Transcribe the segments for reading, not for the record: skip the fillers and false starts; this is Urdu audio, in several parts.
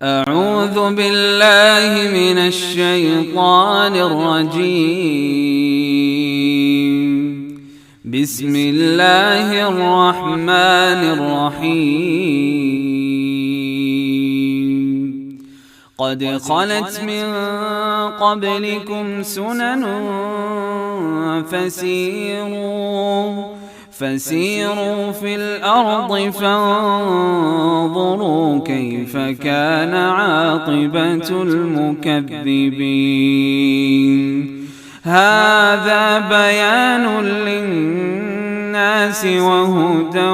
أعوذ بالله من الشيطان الرجيم. بسم الله الرحمن الرحيم. قد خلت من قبلكم سنن فسيروا في الأرض فانظروا كيف كان عاقبة المكذبين. هذا بيان للناس وهدى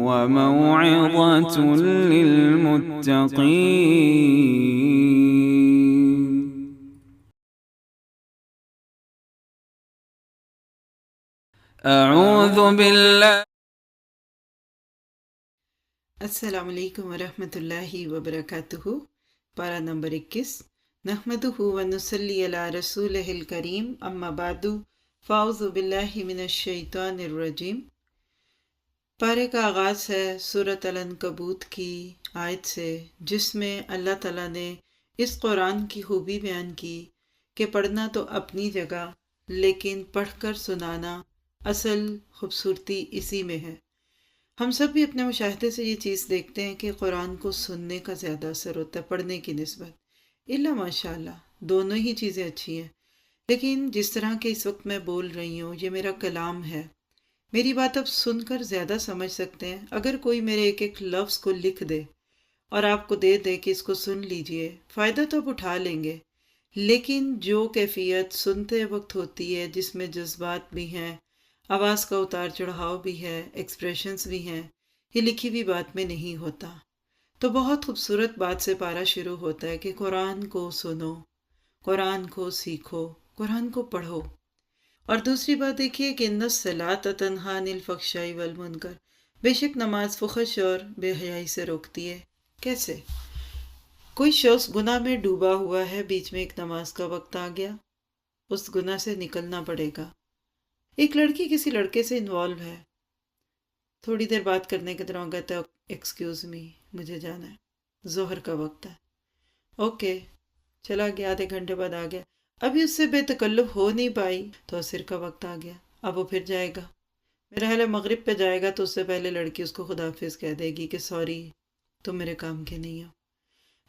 وموعظة للمتقين. اعوذ باللہ. السلام علیکم ورحمۃ اللہ وبرکاتہ. پارہ نمبر 21. نحمدہ ونصلی علی رسولہ الکریم، اما بعد، فاعوذ باللہ من الشیطان الرجیم. پارے کا آغاز ہے سورۃ العنکبوت کی آیت سے، جس میں اللہ تعالیٰ نے اس قرآن کی خوبی بیان کی کہ پڑھنا تو اپنی جگہ، لیکن پڑھ کر سنانا اصل خوبصورتی اسی میں ہے. ہم سب بھی اپنے مشاہدے سے یہ چیز دیکھتے ہیں کہ قرآن کو سننے کا زیادہ اثر ہوتا ہے پڑھنے کی نسبت. الا ماشاء اللہ دونوں ہی چیزیں اچھی ہیں، لیکن جس طرح کہ اس وقت میں بول رہی ہوں یہ میرا کلام ہے، میری بات اب سن کر زیادہ سمجھ سکتے ہیں. اگر کوئی میرے ایک ایک لفظ کو لکھ دے اور آپ کو دے دے کہ اس کو سن لیجئے، فائدہ تو آپ اٹھا لیں گے، لیکن جو کیفیت سنتے وقت ہوتی ہے، جس میں جذبات بھی ہیں، آواز کا اتار چڑھاؤ بھی ہے، ایکسپریشنز بھی ہیں، یہ لکھی ہوئی بات میں نہیں ہوتا. تو بہت خوبصورت بات سے پارہ شروع ہوتا ہے کہ قرآن کو سنو، قرآن کو سیکھو، قرآن کو پڑھو. اور دوسری بات دیکھیے کہ ان الصلاۃ تنہی عن الفحشاء والمنکر، بے شک نماز فحش اور بے حیائی سے روکتی ہے. کیسے؟ کوئی شخص گناہ میں ڈوبا ہوا ہے، بیچ میں ایک نماز کا وقت آ گیا، اس گناہ سے نکلنا پڑے گا. ایک لڑکی کسی لڑکے سے انوالو ہے، تھوڑی دیر بات کرنے کے دوران کہتا ہے ایکسکیوز می مجھے جانا ہے، ظہر کا وقت ہے. اوکے، چلا گیا، آدھے گھنٹے بعد آ گیا، ابھی اس سے بے تکلف ہو نہیں پائی تو عصر کا وقت آ گیا، اب وہ پھر جائے گا. میرا خیال ہے مغرب پہ جائے گا تو اس سے پہلے لڑکی اس کو خدا حافظ کہہ دے گی کہ سوری تم میرے کام کے نہیں ہو.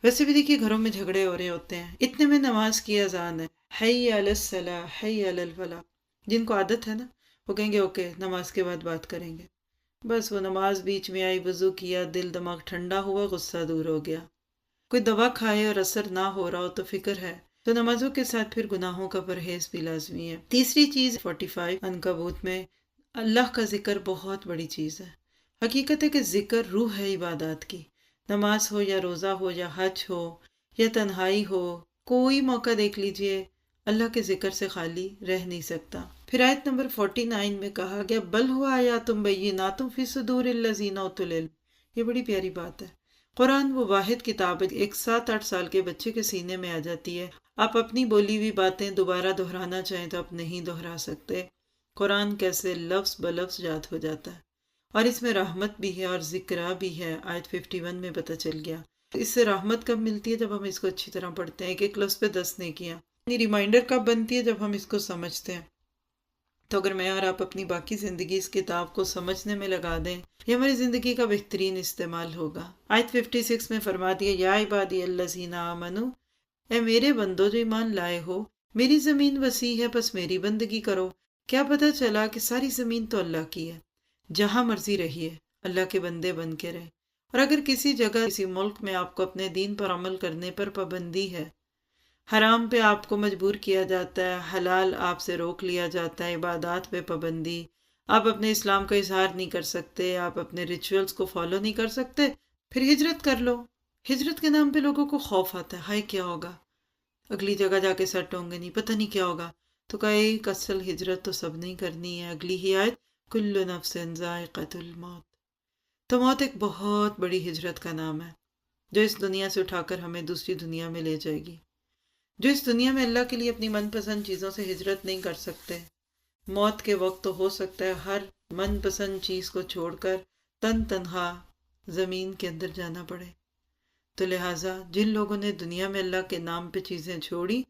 ویسے بھی دیکھیے گھروں میں جھگڑے ہو رہے ہوتے ہیں، اتنے میں نماز کی اذان ہے، حی علی الصلاۃ حی علی الفلاح. جن کو عادت ہے نا وہ کہیں گے اوکے نماز کے بعد بات کریں گے. بس وہ نماز بیچ میں آئی، وضو کیا، دل دماغ ٹھنڈا ہوا، غصہ دور ہو گیا. کوئی دوا کھائے اور اثر نہ ہو رہا ہو تو فکر ہے. تو نمازوں کے ساتھ پھر گناہوں کا پرہیز بھی لازمی ہے. تیسری چیز 45 عنکبوت میں اللہ کا ذکر بہت بڑی چیز ہے. حقیقت ہے کہ ذکر روح ہے عبادات کی. نماز ہو یا روزہ ہو یا حج ہو یا تنہائی ہو، کوئی موقع دیکھ لیجئے اللہ کے ذکر سے خالی رہ نہیں سکتا. پھر آیت نمبر 49 میں کہا گیا بل ہوا آیات بینات فی صدور الذین اوتوا العلم. یہ بڑی پیاری بات ہے. قرآن وہ واحد کتاب ہے، ایک 7-8 سال کے بچے کے سینے میں آ جاتی ہے. آپ اپنی بولی ہوئی باتیں دوبارہ دہرانا چاہیں تو آپ نہیں دہرا سکتے. قرآن کیسے لفظ بلفظ یاد ہو جاتا ہے، اور اس میں رحمت بھی ہے اور ذکرہ بھی ہے. آیت 51 میں پتہ چل گیا. اس سے رحمت کب ملتی ہے؟ جب ہم اس کو اچھی طرح پڑھتے ہیں. ایک لفظ پہ 10 نیکیاں. ریمائنڈر کب بنتی ہے؟ جب ہم اس کو سمجھتے ہیں. تو اگر میں اور آپ اپنی باقی زندگی اس کتاب کو سمجھنے میں لگا دیں، یہ ہماری زندگی کا بہترین استعمال ہوگا. آیت 56 میں فرما دیا یا عبادی الذین آمنو، اے میرے بندو جو ایمان لائے ہو، میری زمین وسیع ہے بس میری بندگی کرو. کیا پتہ چلا کہ ساری زمین تو اللہ کی ہے، جہاں مرضی رہیے اللہ کے بندے بن کے رہے. اور اگر کسی جگہ کسی ملک میں آپ کو اپنے دین پر عمل کرنے پر پابندی ہے، حرام پہ آپ کو مجبور کیا جاتا ہے، حلال آپ سے روک لیا جاتا ہے، عبادات پہ پابندی، آپ اپنے اسلام کا اظہار نہیں کر سکتے، آپ اپنے ریچولز کو فالو نہیں کر سکتے، پھر ہجرت کر لو. ہجرت کے نام پہ لوگوں کو خوف آتا ہے، ہائے کیا ہوگا، اگلی جگہ جا کے سیٹ ہوں گے نہیں، پتہ نہیں کیا ہوگا. تو کہا ایک اصل ہجرت تو سب نہیں کرنی ہے. اگلی ہی آیت کل نفس ذائقۃ الموت. تو موت ایک بہت بڑی ہجرت کا نام ہے، جو اس دنیا سے اٹھا کر ہمیں دوسری دنیا میں لے جائے گی. جو اس دنیا میں اللہ کے لیے اپنی من پسند چیزوں سے ہجرت نہیں کر سکتے، موت کے وقت تو ہو سکتا ہے ہر من پسند چیز کو چھوڑ کر تنہا زمین کے اندر جانا پڑے. تو لہٰذا جن لوگوں نے دنیا میں اللہ کے نام پہ چیزیں چھوڑی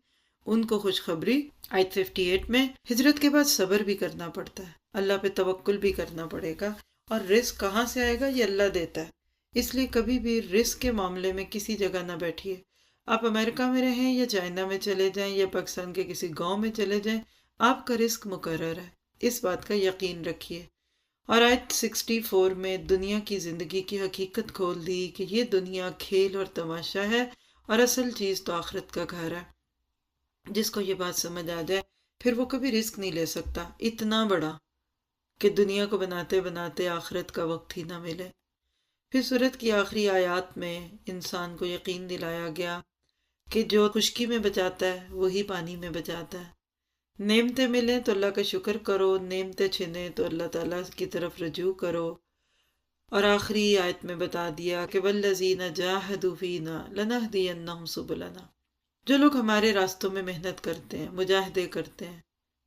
ان کو خوشخبری آیت 58 میں ہجرت کے بعد صبر بھی کرنا پڑتا ہے، اللہ پہ توکل بھی کرنا پڑے گا، اور رزق کہاں سے آئے گا؟ یہ اللہ دیتا ہے۔ اس لیے کبھی بھی رزق کے معاملے میں کسی جگہ نہ بیٹھیے۔ آپ امریکہ میں رہیں یا چائنا میں چلے جائیں یا پاکستان کے کسی گاؤں میں چلے جائیں، آپ کا رزق مقرر ہے، اس بات کا یقین رکھیے۔ اور آیت 64 میں دنیا کی زندگی کی حقیقت کھول دی کہ یہ دنیا کھیل اور تماشا ہے اور اصل چیز تو آخرت کا گھر ہے۔ جس کو یہ بات سمجھ آ جائے پھر وہ کبھی رزق نہیں لے سکتا اتنا بڑا کہ دنیا کو بناتے بناتے آخرت کا وقت ہی نہ ملے۔ پھر سورت کی آخری آیات میں انسان کو یقین دلایا گیا کہ جو خشکی میں بچاتا ہے وہی پانی میں بچاتا ہے۔ نعمتیں ملیں تو اللہ کا شکر کرو، نعمتیں چھنیں تو اللہ تعالیٰ کی طرف رجوع کرو۔ اور آخری آیت میں بتا دیا کہ وَالَّذِينَ جَاهَدُوا فِينَا لَنَهْدِيَنَّهُمْ سُبُلَنَا، جو لوگ ہمارے راستوں میں محنت کرتے ہیں، مجاہدے کرتے ہیں،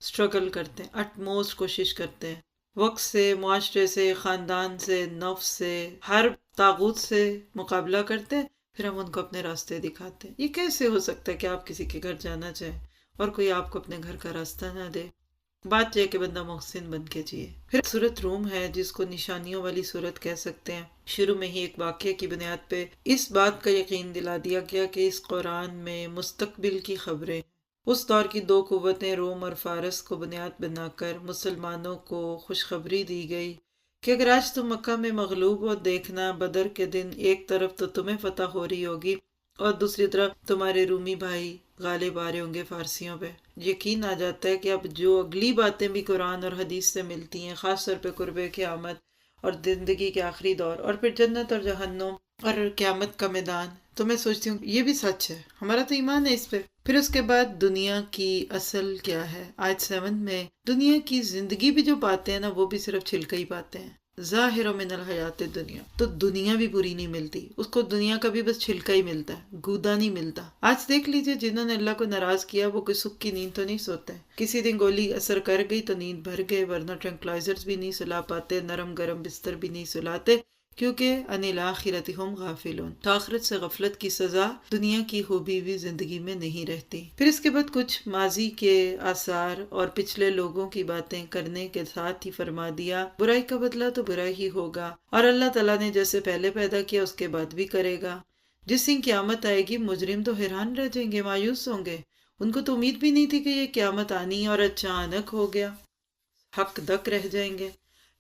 سٹرگل کرتے ہیں، اٹموسٹ کوشش کرتے ہیں، وقت سے، معاشرے سے، خاندان سے، نفس سے، ہر طاغوت سے مقابلہ کرتے ہیں، پھر ہم ان کو اپنے راستے دکھاتے ہیں۔ یہ کیسے ہو سکتا ہے کہ آپ کسی کے گھر جانا چاہیں اور کوئی آپ کو اپنے گھر کا راستہ نہ دے؟ بات یہ کہ بندہ محسن بن کے جیے۔ پھر سورت روم ہے جس کو نشانیوں والی سورت کہہ سکتے ہیں۔ شروع میں ہی ایک واقعے کی بنیاد پہ اس بات کا یقین دلا دیا گیا کہ اس قرآن میں مستقبل کی خبریں، اس دور کی دو قوتیں روم اور فارس کو بنیاد بنا کر مسلمانوں کو خوشخبری دی گئی کہ اگر آج تم مکہ میں مغلوب ہو، دیکھنا بدر کے دن ایک طرف تو تمہیں فتح ہو رہی ہوگی اور دوسری طرف تمہارے رومی بھائی غالب آ رہے ہوں گے فارسیوں پہ۔ یقین آ جاتا ہے کہ اب جو اگلی باتیں بھی قرآن اور حدیث سے ملتی ہیں، خاص طور پہ قرب قیامت اور زندگی کے آخری دور اور پھر جنت اور جہنم اور قیامت کا میدان، تو میں سوچتی ہوں یہ بھی سچ ہے، ہمارا تو ایمان ہے اس پہ۔ پھر اس کے بعد دنیا کی اصل کیا ہے؟ آیت 7 میں دنیا کی زندگی بھی جو باتیں ہیں نا وہ بھی صرف چھلکا ہی باتیں ہیں۔ ظاہر من الحیات دنیا، تو دنیا بھی پوری نہیں ملتی، اس کو دنیا کا بھی بس چھلکا ہی ملتا ہے، گودا نہیں ملتا۔ آج دیکھ لیجئے جنہوں نے اللہ کو ناراض کیا وہ کوئی سکھ کی نیند تو نہیں سوتے، کسی دن گولی اثر کر گئی تو نیند بھر گئے، ورنہ ٹرنکلائزرز بھی نہیں سلا پاتے، نرم گرم بستر بھی نہیں سلاتے، کیونکہ ان الاخرۃ ہم غافلون، تو آخرت سے غفلت کی سزا دنیا کی خوبی بھی زندگی میں نہیں رہتی۔ پھر اس کے بعد کچھ ماضی کے آثار اور پچھلے لوگوں کی باتیں کرنے کے ساتھ ہی فرما دیا برائی کا بدلہ تو برا ہی ہوگا، اور اللہ تعالیٰ نے جیسے پہلے پیدا کیا اس کے بعد بھی کرے گا۔ جس دن قیامت آئے گی مجرم تو حیران رہ جائیں گے، مایوس ہوں گے، ان کو تو امید بھی نہیں تھی کہ یہ قیامت آنی اور اچانک ہو گیا، حق دک رہ جائیں گے۔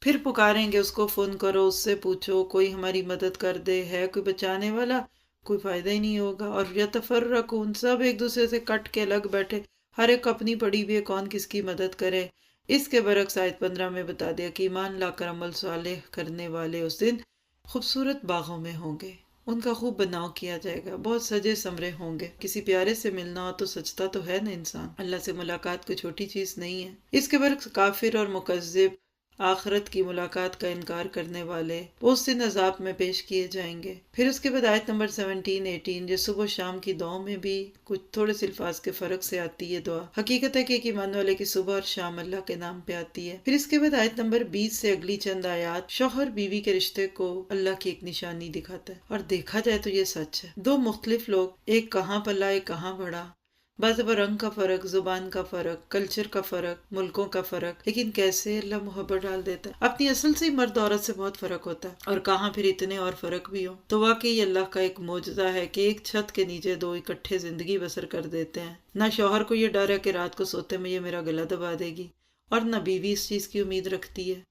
پھر پکاریں گے اس کو، فون کرو، اس سے پوچھو، کوئی ہماری مدد کر دے، ہے کوئی بچانے والا؟ کوئی فائدہ ہی نہیں ہوگا۔ اور یتفرقون، سب ایک دوسرے سے کٹ کے الگ بیٹھے، ہر ایک اپنی پڑی ہوئی ہے، کون کس کی مدد کرے۔ اس کے برعکس آیت 15 میں بتا دیا کہ ایمان لا کر عمل صالح کرنے والے اس دن خوبصورت باغوں میں ہوں گے، ان کا خوب بناؤ کیا جائے گا، بہت سجے سمرے ہوں گے۔ کسی پیارے سے ملنا ہو تو سجتا تو ہے نا انسان، اللہ سے ملاقات کوئی چھوٹی چیز نہیں ہے۔ اس کے برعکس کافر اور مکذب، آخرت کی ملاقات کا انکار کرنے والے اس دن عذاب میں پیش کیے جائیں گے۔ پھر اس کے بعد آیت نمبر 17-18 جو صبح و شام کی دعاؤں میں بھی کچھ تھوڑے سے الفاظ کے فرق سے آتی ہے دعا، حقیقت ہے کہ ایک ایمان والے کی صبح اور شام اللہ کے نام پہ آتی ہے۔ پھر اس کے بعد آیت نمبر 20 سے اگلی چند آیات شوہر بیوی کے رشتے کو اللہ کی ایک نشانی دکھاتا ہے، اور دیکھا جائے تو یہ سچ ہے۔ دو مختلف لوگ، ایک کہاں پلا ایک کہاں بڑھا، بعض دفعہ رنگ کا فرق، زبان کا فرق، کلچر کا فرق، ملکوں کا فرق، لیکن کیسے اللہ محبت ڈال دیتا ہے۔ اپنی اصل سے ہی مرد عورت سے بہت فرق ہوتا ہے، اور کہاں پھر اتنے اور فرق بھی ہو، تو واقعی اللہ کا ایک معجزہ ہے کہ ایک چھت کے نیچے دو اکٹھے زندگی بسر کر دیتے ہیں۔ نہ شوہر کو یہ ڈر ہے کہ رات کو سوتے میں یہ میرا گلا دبا دے گی، اور نہ بیوی اس چیز کی امید رکھتی ہے۔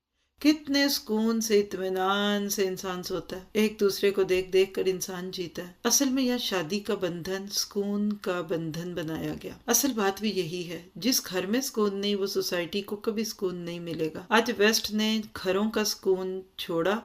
کتنے سکون سے، اطمینان سے انسان سوتا ہے، ایک دوسرے کو دیکھ دیکھ کر انسان جیتا ہے۔ اصل میں یہاں شادی کا بندھن سکون کا بندھن بنایا گیا۔ اصل بات بھی یہی ہے، جس گھر میں سکون نہیں وہ سوسائٹی کو کبھی سکون نہیں ملے گا۔ آج ویسٹ نے گھروں کا سکون چھوڑا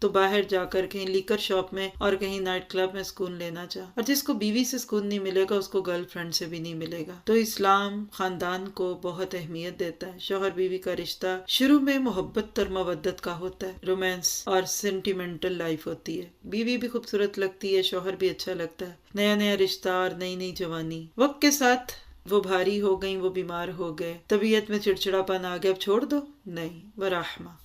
تو باہر جا کر کہیں لیکر شاپ میں اور کہیں نائٹ کلب میں سکون لینا چاہ، اور جس کو بیوی سے سکون نہیں ملے گا اس کو گرل فرینڈ سے بھی نہیں ملے گا۔ تو اسلام خاندان کو بہت اہمیت دیتا ہے۔ شوہر بیوی کا رشتہ شروع میں محبت اور مودت کا ہوتا ہے، رومانس اور سینٹیمنٹل لائف ہوتی ہے، بیوی بھی خوبصورت لگتی ہے، شوہر بھی اچھا لگتا ہے، نیا نیا رشتہ اور نئی نئی جوانی۔ وقت کے ساتھ وہ بھاری ہو گئیں، وہ بیمار ہو گئے، طبیعت میں چڑچڑاپن آ گیا، اب چھوڑ دو؟ نہیں، ورحمہ،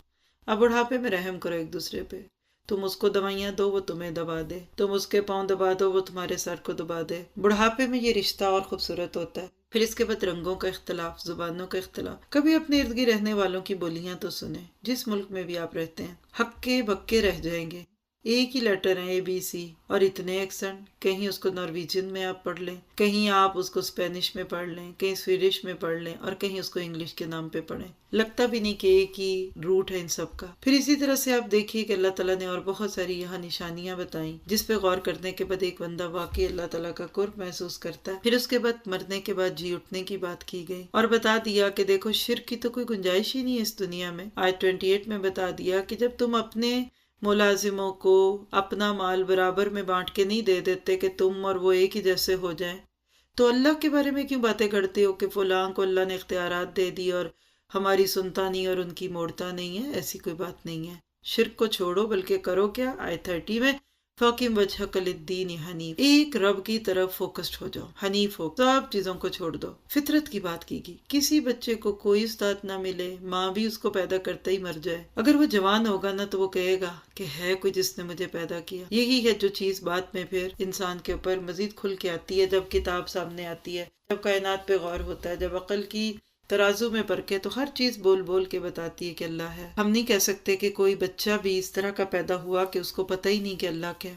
اب بڑھاپے میں رحم کرو ایک دوسرے پہ۔ تم اس کو دوائیاں دو وہ تمہیں دبا دے، تم اس کے پاؤں دبا دو وہ تمہارے سر کو دبا دے۔ بڑھاپے میں یہ رشتہ اور خوبصورت ہوتا ہے۔ پھر اس کے بعد رنگوں کا اختلاف، زبانوں کا اختلاف۔ کبھی اپنے ارد گرد رہنے والوں کی بولیاں تو سنیں، جس ملک میں بھی آپ رہتے ہیں۔ ہکے بکے رہ جائیں گے، ایک ہی لیٹر ہیں ABC، اور اتنے ایکسنٹ، کہیں اس کو نارویجن میں آپ پڑھ لیں، کہیں آپ اس کو اسپینش میں پڑھ لیں، کہیں سویڈش میں پڑھ لیں، اور کہیں اس کو انگلش کے نام پہ پڑھیں، لگتا بھی نہیں کہ ایک ہی روٹ ہے ان سب کا۔ پھر اسی طرح سے آپ دیکھیے کہ اللہ تعالیٰ نے اور بہت ساری یہاں نشانیاں بتائیں، جس پہ غور کرنے کے بعد ایک بندہ واقعی اللہ تعالیٰ کا قرب محسوس کرتا ہے۔ پھر اس کے بعد مرنے کے بعد جی اٹھنے کی بات کی گئی، اور بتا دیا کہ دیکھو شرک کی تو کوئی گنجائش ہی نہیں ہے اس دنیا میں۔ آیت 28 میں بتا دیا کہ جب تم اپنے ملازموں کو اپنا مال برابر میں بانٹ کے نہیں دے دیتے کہ تم اور وہ ایک ہی جیسے ہو جائیں، تو اللہ کے بارے میں کیوں باتیں کرتے ہو کہ فلاں کو اللہ نے اختیارات دے دی اور ہماری سنتا نہیں اور ان کی موڑتا نہیں ہے؟ ایسی کوئی بات نہیں ہے۔ شرک کو چھوڑو، بلکہ کرو کیا؟ آیت 30 میں فَأَقِمْ وَجْهَكَ لِلدِّينِ حنیف، ایک رب کی طرف فوکسڈ ہو جاؤ، حنیف ہو، سب چیزوں کو چھوڑ دو۔ فطرت کی بات کی گئی، کسی بچے کو کوئی استاد نہ ملے، ماں بھی اس کو پیدا کرتے ہی مر جائے، اگر وہ جوان ہوگا نا تو وہ کہے گا کہ ہے کوئی جس نے مجھے پیدا کیا۔ یہی ہے جو چیز بعد میں پھر انسان کے اوپر مزید کھل کے آتی ہے، جب کتاب سامنے آتی ہے، جب کائنات پہ غور ہوتا ہے، جب عقل کی ترازو میں پرکھے تو ہر چیز بول بول کے بتاتی ہے کہ اللہ ہے۔ ہم نہیں کہہ سکتے کہ کوئی بچہ بھی اس طرح کا پیدا ہوا کہ اس کو پتہ ہی نہیں کہ اللہ کیا۔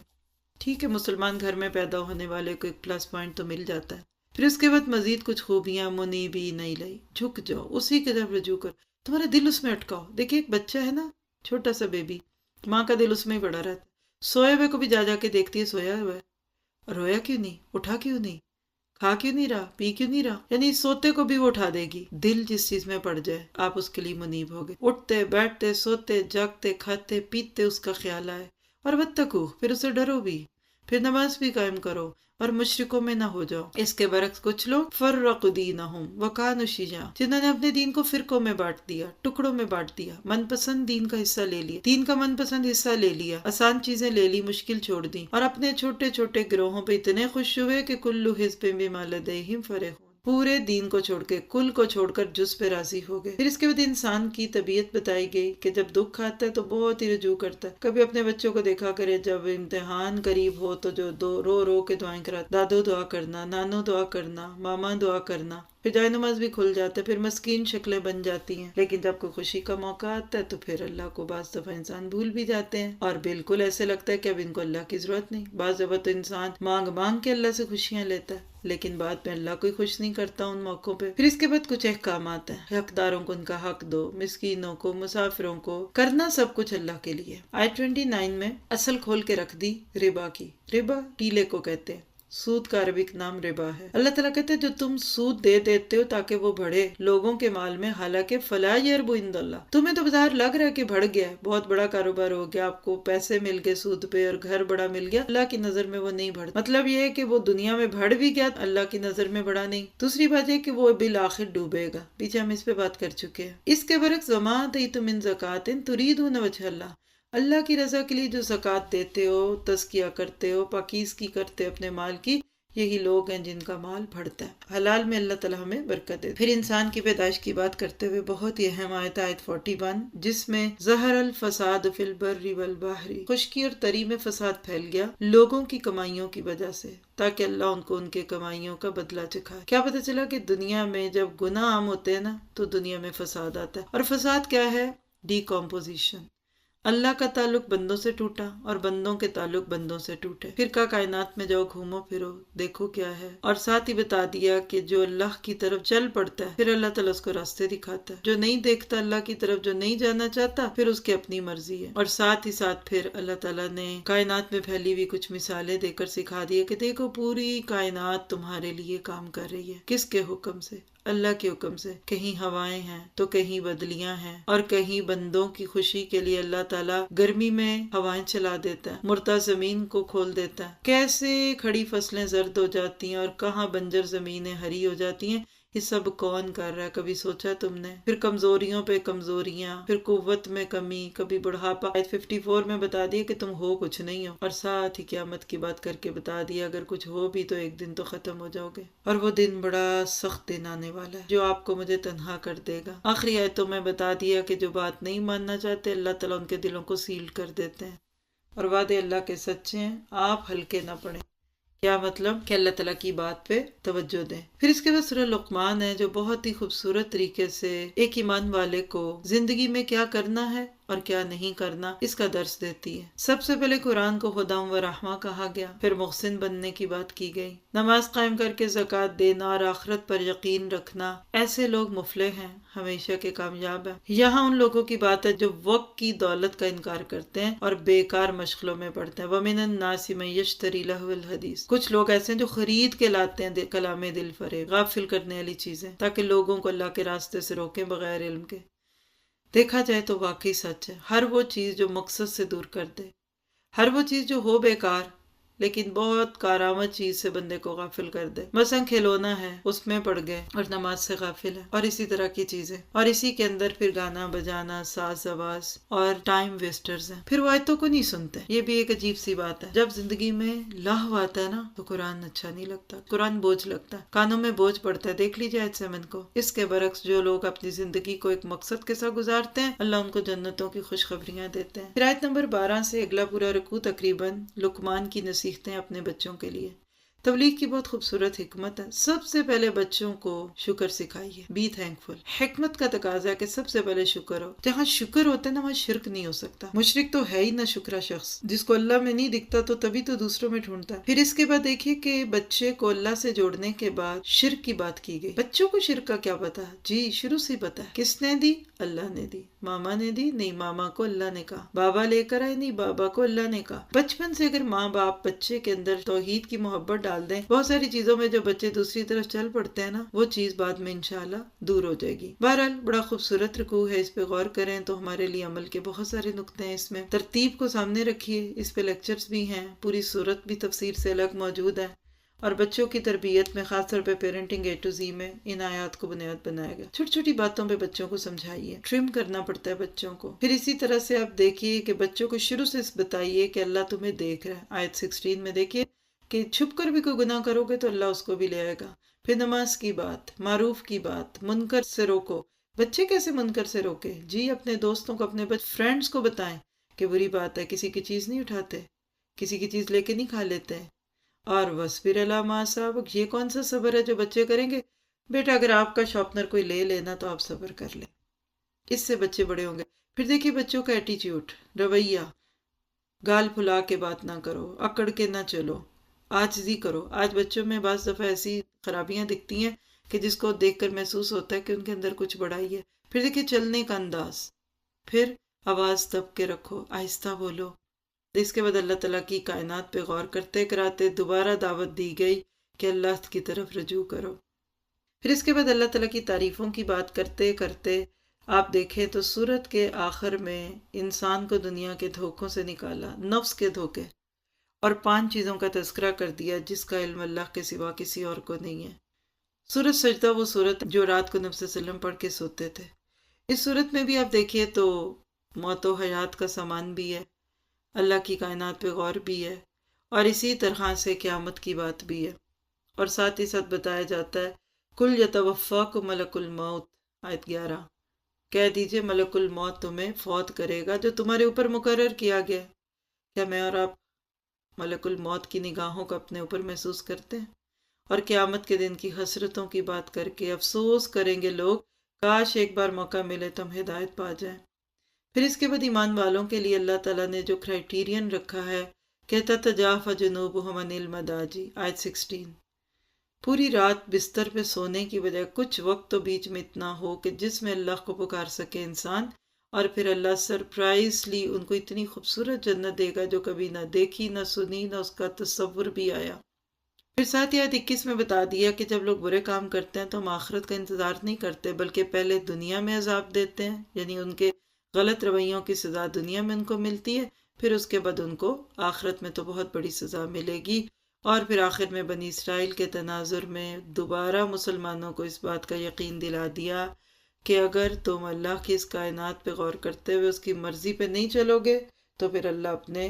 ٹھیک ہے، مسلمان گھر میں پیدا ہونے والے کو ایک پلس پوائنٹ تو مل جاتا ہے۔ پھر اس کے بعد مزید کچھ خوبیاں، منیبی نہیں لئی، جھک جاؤ، اسی کی طرف رجوع کر، تمہارا دل اس میں اٹکاؤ۔ دیکھیے ایک بچہ ہے نا، چھوٹا سا بیبی، ماں کا دل اس میں ہی پڑا رہتا ہے، سوئے ہوئے کو بھی جا جا کے دیکھتی ہے سویا ہوا ہے، رویا کیوں نہیں، اٹھا کیوں نہیں، کھا کیوں نہیں رہا، پی کیوں نہیں رہا، یعنی سوتے کو بھی وہ اٹھا دے گی۔ دل جس چیز میں پڑ جائے آپ اس کے لیے منیب ہوگے، اٹھتے بیٹھتے سوتے جاگتے کھاتے پیتے اس کا خیال آئے، اور واتقوا، پھر اسے ڈرو بھی، پھر نماز بھی قائم کرو اور مشرکوں میں نہ ہو جاؤ۔ اس کے برعکس کچھ لوگ فرقوا دینہم وکانوا شیعا، جنہوں نے اپنے دین کو فرقوں میں بانٹ دیا، ٹکڑوں میں بانٹ دیا، من پسند دین کا حصہ لے لیا، دین کا من پسند حصہ لے لیا، آسان چیزیں لے لی، مشکل چھوڑ دی، اور اپنے چھوٹے چھوٹے گروہوں پہ اتنے خوش ہوئے کہ کل حزب بما لدیہم فرحون، پورے دین کو چھوڑ کے، کل کو چھوڑ کر جز پہ راضی ہو گئے۔ پھر اس کے بعد انسان کی طبیعت بتائی گئی کہ جب دکھ آتا ہے تو بہت ہی رجوع کرتا ہے۔ کبھی اپنے بچوں کو دیکھا کرے جب امتحان قریب ہو تو جو رو رو کے دعائیں کرا، دادو دعا کرنا، نانو دعا کرنا، ماما دعا کرنا، پھر جائے نماز بھی کھل جاتا ہے، پھر مسکین شکلیں بن جاتی ہیں۔ لیکن جب کوئی خوشی کا موقع آتا ہے تو پھر اللہ کو بعض دفعہ انسان بھول بھی جاتے ہیں، اور بالکل ایسے لگتا ہے کہ اب ان کو اللہ کی ضرورت نہیں۔ بعض دفعہ تو انسان مانگ مانگ کے اللہ سے خوشیاں لیتا ہے، لیکن بعد میں اللہ کوئی خوش نہیں کرتا ان موقعوں پہ۔ پھر اس کے بعد کچھ احکامات ہیں، حقداروں کو ان کا حق دو، مسکینوں کو، مسافروں کو، کرنا سب کچھ اللہ کے لیے۔ آیت 29 میں اصل کھول کے رکھ دی ربا کی۔ ربا ٹیلے کو کہتے ہیں، سود کا عربک نام ربا ہے۔ اللہ تعالیٰ کہتے ہیں جو تم سود دے دیتے ہو تاکہ وہ بڑھے لوگوں کے مال میں، حالانکہ فلا یربو عند اللہ، تمہیں تو بظاہر لگ رہا ہے کہ بڑھ گیا ہے، بہت بڑا کاروبار ہو گیا، آپ کو پیسے مل گئے سود پہ اور گھر بڑا مل گیا، اللہ کی نظر میں وہ نہیں بڑھتا۔ مطلب یہ ہے کہ وہ دنیا میں بڑھ بھی گیا، اللہ کی نظر میں بڑا نہیں۔ دوسری بات یہ کہ وہ بالآخر ڈوبے گا، پیچھے ہم اس پہ بات کر چکے ہیں۔ اس کے برعکس وما آتیتم من زکوٰۃ تریدون وجہ اللہ، اللہ کی رضا کے لیے جو زکوٰۃ دیتے ہو، تزکیہ کرتے ہو، پاکیزگی کرتے ہو اپنے مال کی، یہی لوگ ہیں جن کا مال بڑھتا ہے۔ حلال میں اللہ تعالیٰ ہمیں برکت دے۔ پھر انسان کی پیدائش کی بات کرتے ہوئے بہت ہی اہم آیت 41، جس میں ظہر الفساد فی البر والبحر، خشکی اور تری میں فساد پھیل گیا لوگوں کی کمائیوں کی وجہ سے، تاکہ اللہ ان کو ان کے کمائیوں کا بدلہ چکھائے۔ کیا پتہ چلا کہ دنیا میں جب گناہ عام ہوتے ہیں نا تو دنیا میں فساد آتا ہے، اور فساد کیا ہے؟ ڈیکمپوزیشن۔ اللہ کا تعلق بندوں سے ٹوٹا اور بندوں کے تعلق بندوں سے ٹوٹے۔ پھر کائنات میں جاؤ، گھومو پھرو، دیکھو کیا ہے، اور ساتھ ہی بتا دیا کہ جو اللہ کی طرف چل پڑتا ہے پھر اللہ تعالیٰ اس کو راستے دکھاتا ہے، جو نہیں دیکھتا اللہ کی طرف، جو نہیں جانا چاہتا، پھر اس کی اپنی مرضی ہے۔ اور ساتھ ہی ساتھ پھر اللہ تعالیٰ نے کائنات میں پھیلی ہوئی کچھ مثالیں دے کر سکھا دیا کہ دیکھو پوری کائنات تمہارے لیے کام کر رہی ہے، کس کے حکم سے؟ اللہ کے حکم سے۔ کہیں ہوائیں ہیں تو کہیں بدلیاں ہیں، اور کہیں بندوں کی خوشی کے لیے اللہ تعالیٰ گرمی میں ہوائیں چلا دیتا ہے، مردہ زمین کو کھول دیتا ہے، کیسے کھڑی فصلیں زرد ہو جاتی ہیں اور کہاں بنجر زمینیں ہری ہو جاتی ہیں۔ یہ سب کون کر رہا ہے؟ کبھی سوچا تم نے؟ پھر کمزوریوں پہ کمزوریاں، پھر قوت میں کمی، کبھی بڑھاپا۔ آیت 54 میں بتا دیا کہ تم ہو کچھ نہیں ہو، اور ساتھ ہی قیامت کی بات کر کے بتا دیا اگر کچھ ہو بھی تو ایک دن تو ختم ہو جاؤ گے، اور وہ دن بڑا سخت دن آنے والا ہے جو آپ کو مجھے تنہا کر دے گا۔ آخری آیتوں میں بتا دیا کہ جو بات نہیں ماننا چاہتے اللہ تعالیٰ ان کے دلوں کو سیل کر دیتے ہیں، اور وعدے اللہ کے سچے ہیں، آپ ہلکے نہ پڑیں۔ کیا مطلب کہ اللہ تعالیٰ کی بات پہ توجہ دیں۔ پھر اس کے بعد سورہ لقمان ہے جو بہت ہی خوبصورت طریقے سے ایک ایمان والے کو زندگی میں کیا کرنا ہے اور کیا نہیں کرنا اس کا درس دیتی ہے۔ سب سے پہلے قرآن کو ہدی و رحمہ کہا گیا، پھر محسن بننے کی بات کی گئی، نماز قائم کر کے زکوٰۃ دینا اور آخرت پر یقین رکھنا، ایسے لوگ مفلح ہیں، ہمیشہ کے کامیاب ہیں۔ یہاں ان لوگوں کی بات ہے جو وقت کی دولت کا انکار کرتے ہیں اور بیکار مشغلوں میں پڑتے ہیں۔ وَمِنَ النَّاسِ مَن يَشْتَرِي لَهْوَ الْحَدِيثِ، کچھ لوگ ایسے ہیں جو خرید کے لاتے ہیں کلام دل فریب، غافل کرنے والی چیزیں، تاکہ لوگوں کو اللہ کے راستے سے روکیں بغیر علم کے۔ دیکھا جائے تو واقعی سچ ہے، ہر وہ چیز جو مقصد سے دور کر دے، ہر وہ چیز جو ہو بیکار لیکن بہت کارآمد چیز سے بندے کو غافل کر دے، مثلا کھلونا ہے اس میں پڑ گئے اور نماز سے غافل ہے، اور اسی طرح کی چیزیں، اور اسی کے اندر پھر گانا بجانا، ساز آواز اور ٹائم ویسٹرز ہیں، پھر وہ آیتوں کو نہیں سنتے۔ یہ بھی ایک عجیب سی بات ہے، جب زندگی میں لہو آتا ہے نا تو قرآن اچھا نہیں لگتا، قرآن بوجھ لگتا ہے، کانوں میں بوجھ پڑتا ہے۔ دیکھ لیجیے آیت 7 کو۔ اس کے برعکس جو لوگ اپنی زندگی کو ایک مقصد کے ساتھ گزارتے ہیں، اللہ ان کو جنتوں کی خوشخبریاں دیتے ہیں۔ پھر آیت نمبر 12 سے اگلا پورا رکوع تقریباً لقمان کی نصیحتیں اپنے بچوں کے لیے۔ تبلیغ کی بہت خوبصورت حکمت ہے، سب سے پہلے بچوں کو شکر سکھائیے، بی تھینکفل۔ حکمت کا تقاضا ہے کہ سب سے پہلے شکر ہو، جہاں شکر ہوتا ہے نا وہاں شرک نہیں ہو سکتا۔ مشرک تو ہے ہی نہ شکرا شخص، جس کو اللہ میں نہیں دکھتا تو تبھی تو دوسروں میں ڈھونڈتا ہے۔ پھر اس کے بعد دیکھیے کہ بچے کو اللہ سے جوڑنے کے بعد شرک کی بات کی گئی۔ بچوں کو شرک کا کیا پتا ہے؟ جی شروع سے پتا ہے۔ کس نے دی؟ اللہ نے دی۔ ماما نے دی؟ نہیں، ماما کو اللہ نے کہا۔ بابا لے کر آئے؟ نہیں، بابا کو اللہ نے کہا۔ بچپن سے اگر ماں باپ بچے کے اندر توحید کی محبت ڈال دیں، بہت ساری چیزوں میں جو بچے دوسری طرف چل پڑتے ہیں نا، وہ چیز بعد میں انشاءاللہ دور ہو جائے گی۔ بہرحال بڑا خوبصورت رکوع ہے، اس پہ غور کریں تو ہمارے لیے عمل کے بہت سارے نقطے ہیں۔ اس میں ترتیب کو سامنے رکھیے، اس پہ لیکچرز بھی ہیں، پوری صورت بھی تفسیر سے الگ موجود ہے، اور بچوں کی تربیت میں خاص طور پہ پیرنٹنگ A to Z میں ان آیات کو بنیاد بنایا گیا۔ چھوٹی چھوٹی باتوں پہ بچوں کو سمجھائیے، ٹرم کرنا پڑتا ہے بچوں کو۔ پھر اسی طرح سے آپ دیکھیے کہ بچوں کو شروع سے بتائیے کہ اللہ تمہیں دیکھ رہا ہے۔ آیت 16 میں دیکھیے کہ چھپ کر بھی کوئی گناہ کرو گے تو اللہ اس کو بھی لے آئے گا۔ پھر نماز کی بات، معروف کی بات، منکر سے روکو۔ بچے کیسے منکر سے روکے؟ جی اپنے دوستوں کو، اپنے فرینڈز کو بتائیں کہ بری بات ہے، کسی کی چیز نہیں اٹھاتے، کسی کی چیز لے کے نہیں کھا لیتے۔ اور وَاصْبِرْ عَلَىٰ مَا أَصَابَكَ، یہ کون سا صبر ہے جو بچے کریں گے؟ بیٹا اگر آپ کا شارپنر کوئی لے لینا تو آپ صبر کر لیں، اس سے بچے بڑے ہوں گے۔ پھر دیکھیے بچوں کا ایٹیچیوڈ، رویہ، گال پھلا کے بات نہ کرو، اکڑ کے نہ چلو، عاجزی کرو۔ آج بچوں میں بعض دفعہ ایسی خرابیاں دکھتی ہیں کہ جس کو دیکھ کر محسوس ہوتا ہے کہ ان کے اندر کچھ بڑائی ہے۔ پھر دیکھیے چلنے کا انداز، پھر آواز دب کے رکھو، آہستہ بولو۔ اس کے بعد اللہ تعالیٰ کی کائنات پہ غور کرتے کراتے دوبارہ دعوت دی گئی کہ اللہ کی طرف رجوع کرو۔ پھر اس کے بعد اللہ تعالیٰ کی تعریفوں کی بات کرتے کرتے آپ دیکھیں تو سورت کے آخر میں انسان کو دنیا کے دھوکوں سے نکالا، نفس کے دھوکے، اور 5 چیزوں کا تذکرہ کر دیا جس کا علم اللہ کے سوا کسی اور کو نہیں ہے۔ سورت سجدہ وہ سورت جو رات کو نبی صلی اللہ علیہ وسلم پڑھ کے سوتے تھے۔ اس سورت میں بھی آپ دیکھیے تو موت و حیات کا سامان بھی ہے، اللہ کی کائنات پہ غور بھی ہے، اور اسی طرح سے قیامت کی بات بھی ہے، اور ساتھ ہی ساتھ بتایا جاتا ہے کل یتوفاکم ملک الموت، آیت 11، کہہ دیجئے ملک الموت تمہیں فوت کرے گا جو تمہارے اوپر مقرر کیا گیا۔ کیا میں اور آپ ملک الموت کی نگاہوں کو اپنے اوپر محسوس کرتے ہیں؟ اور قیامت کے دن کی حسرتوں کی بات کر کے افسوس کریں گے لوگ، کاش ایک بار موقع ملے تو ہم ہدایت پا جائیں۔ پھر اس کے بعد ایمان والوں کے لیے اللہ تعالیٰ نے جو کرائٹیرین رکھا ہے، کہتا تجافی جنوبہم عن المضاجع، آیت 16، پوری رات بستر پہ سونے کی بجائے کچھ وقت تو بیچ میں اتنا ہو کہ جس میں اللہ کو پکار سکے انسان، اور پھر اللہ سرپرائزلی ان کو اتنی خوبصورت جنت دے گا جو کبھی نہ دیکھی، نہ سنی، نہ اس کا تصور بھی آیا۔ پھر ساتھ ہی آیت 21 میں بتا دیا کہ جب لوگ برے کام کرتے ہیں تو ہم آخرت کا انتظار نہیں کرتے بلکہ پہلے دنیا میں عذاب دیتے ہیں، یعنی ان کے غلط رویوں کی سزا دنیا میں ان کو ملتی ہے، پھر اس کے بعد ان کو آخرت میں تو بہت بڑی سزا ملے گی۔ اور پھر آخر میں بنی اسرائیل کے تناظر میں دوبارہ مسلمانوں کو اس بات کا یقین دلا دیا کہ اگر تم اللہ کی اس کائنات پہ غور کرتے ہوئے اس کی مرضی پہ نہیں چلو گے تو پھر اللہ اپنے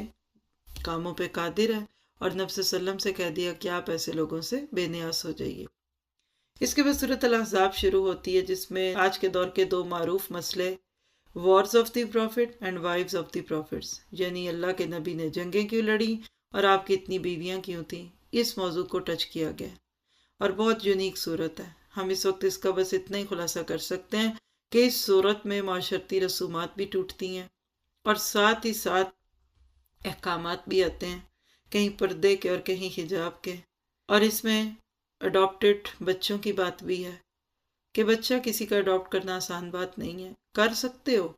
کاموں پہ قادر ہے، اور نبی صلی اللہ علیہ وسلم سے کہہ دیا کہ آپ ایسے لوگوں سے بے نیاز ہو جائیے۔ اس کے بعد سورۃ الاحزاب شروع ہوتی ہے جس میں آج کے دور کے 2 معروف مسئلے wars of the prophet and wives of the prophets, یعنی اللہ کے نبی نے جنگیں کیوں لڑیں اور آپ کی اتنی بیویاں کیوں تھیں، اس موضوع کو ٹچ کیا گیا اور بہت یونیک صورت ہے۔ ہم اس وقت اس کا بس اتنا ہی خلاصہ کر سکتے ہیں کہ اس صورت میں معاشرتی رسومات بھی ٹوٹتی ہیں اور ساتھ ہی ساتھ احکامات بھی آتے ہیں، کہیں پردے کے اور کہیں حجاب کے، اور اس میں اڈاپٹڈ بچوں کی بات بھی ہے کہ بچہ کسی کا اڈاپٹ کرنا آسان بات نہیں ہے۔ کر سکتے ہو،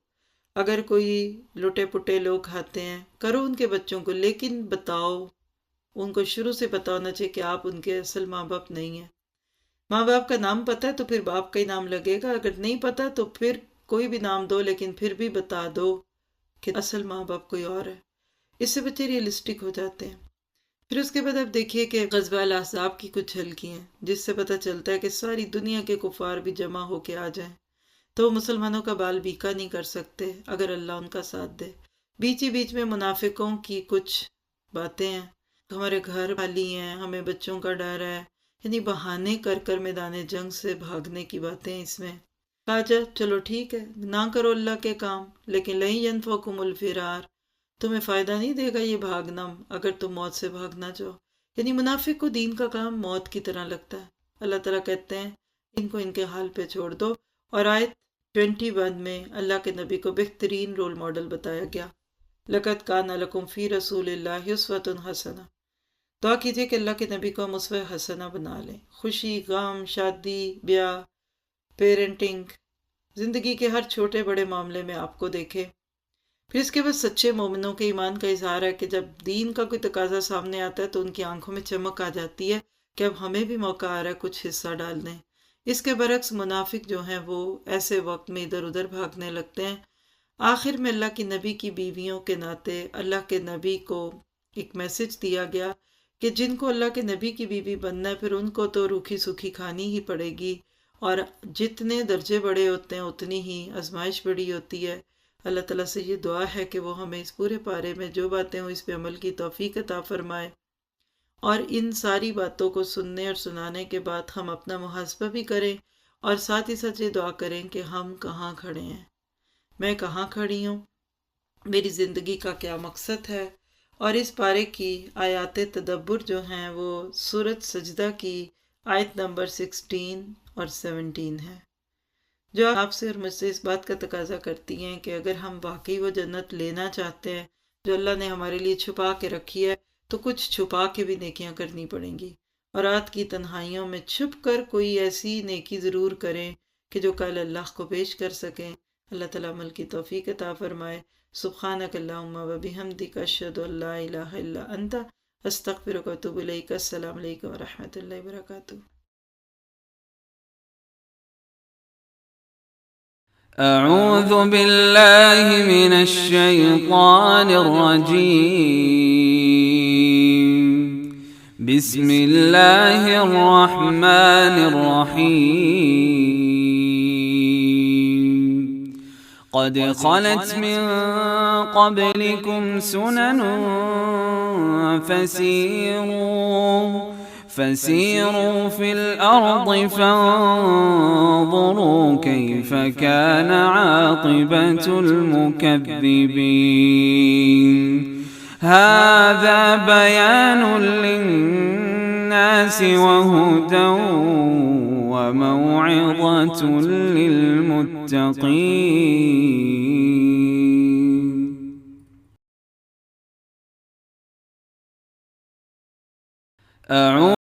اگر کوئی لٹے پٹے لوگ آتے ہیں کرو ان کے بچوں کو، لیکن بتاؤ ان کو، شروع سے پتا ہونا چاہیے کہ آپ ان کے اصل ماں باپ نہیں ہیں۔ ماں باپ کا نام پتہ ہے تو پھر باپ کا ہی نام لگے گا، اگر نہیں پتہ تو پھر کوئی بھی نام دو، لیکن پھر بھی بتا دو کہ اصل ماں باپ کوئی اور ہے۔ اس سے بچے ریئلسٹک ہو جاتے ہیں۔ پھر اس کے بعد آپ دیکھیے کہ غزوہ الاحزاب کی کچھ جھلکی ہیں جس سے پتہ چلتا ہے کہ ساری دنیا کے کفار بھی جمع ہو کے آ جائیں تو وہ مسلمانوں کا بال بیکا نہیں کر سکتے اگر اللہ ان کا ساتھ دے۔ بیچ ہی بیچ میں منافقوں کی کچھ باتیں ہیں، ہمارے گھر خالی ہیں، ہمیں بچوں کا ڈر ہے، یعنی بہانے کر کر میدان جنگ سے بھاگنے کی باتیں اس میں۔ کہا جائے چلو ٹھیک ہے نہ کرو اللہ کے کام، لیکن لَن يَنفَعَكُمُ الْفِرَارُ، تمہیں فائدہ نہیں دے گا یہ بھاگنا اگر تم موت سے بھاگنا چاہو۔ یعنی منافق کو دین کا کام موت کی طرح لگتا ہے۔ اللہ تعالیٰ کہتے ہیں ان کو ان کے حال پہ چھوڑ دو، اور آیت 21 میں اللہ کے نبی کو بہترین رول ماڈل بتایا گیا، لَقَدْ كَانَ لَكُمْ فِي رَسُولِ اللَّهِ أُسْوَةٌ حَسَنَةٌ۔ دعا کیجئے کہ اللہ کے نبی کو ہم اسوہ حسنہ بنا لیں، خوشی، غم، شادی، بیاہ، پیرنٹنگ، زندگی کے ہر چھوٹے بڑے معاملے میں آپ کو دیکھے۔ پھر اس کے بعد سچے مومنوں کے ایمان کا اظہار ہے کہ جب دین کا کوئی تقاضا سامنے آتا ہے تو ان کی آنکھوں میں چمک آ جاتی ہے کہ اب ہمیں بھی موقع آ رہا ہے کچھ حصہ ڈال دیں۔ اس کے برعکس منافق جو ہیں وہ ایسے وقت میں ادھر ادھر بھاگنے لگتے ہیں۔ آخر میں اللہ کی نبی کی بیویوں کے ناطے اللہ کے نبی کو ایک میسج دیا گیا کہ جن کو اللہ کے نبی کی بیوی بننا ہے پھر ان کو تو روکھی سوکھی کھانی ہی پڑے گی، اور جتنے درجے بڑے ہوتے ہیں اتنی ہی آزمائش بڑی ہوتی ہے۔ اللہ تعالیٰ سے یہ دعا ہے کہ وہ ہمیں اس پورے پارے میں جو باتیں ہوں اس پہ عمل کی توفیق عطا فرمائے، اور ان ساری باتوں کو سننے اور سنانے کے بعد ہم اپنا محاسبہ بھی کریں، اور ساتھ ہی ساتھ یہ دعا کریں کہ ہم کہاں کھڑے ہیں، میں کہاں کھڑی ہوں، میری زندگی کا کیا مقصد ہے۔ اور اس پارے کی آیات تدبر جو ہیں وہ سورۃ سجدہ کی آیت نمبر 16 اور 17 ہے، جو آپ سے اور مجھ سے اس بات کا تقاضا کرتی ہیں کہ اگر ہم واقعی وہ جنت لینا چاہتے ہیں جو اللہ نے ہمارے لیے چھپا کے رکھی ہے تو کچھ چھپا کے بھی نیکیاں کرنی پڑیں گی، اور رات کی تنہائیوں میں چھپ کر کوئی ایسی نیکی ضرور کریں کہ جو کل اللہ کو پیش کر سکیں۔ اللہ تعالیٰ عمل کی توفیق عطا فرمائے۔ سبحانک اللہم و بحمدک، اشہد ان لا الہ الا انت، استغفرک و اتوب الیک۔ السلام علیکم و رحمۃ اللہ وبرکاتہ۔ أعوذ بالله من الشيطان الرجيم. بسم الله الرحمن الرحيم. قد خلت من قبلكم سنن فسيروا في الأرض فانظروا كيف كان عاقبة المكذبين. هذا بيان للناس وهدى وموعظة للمتقين. أعوذ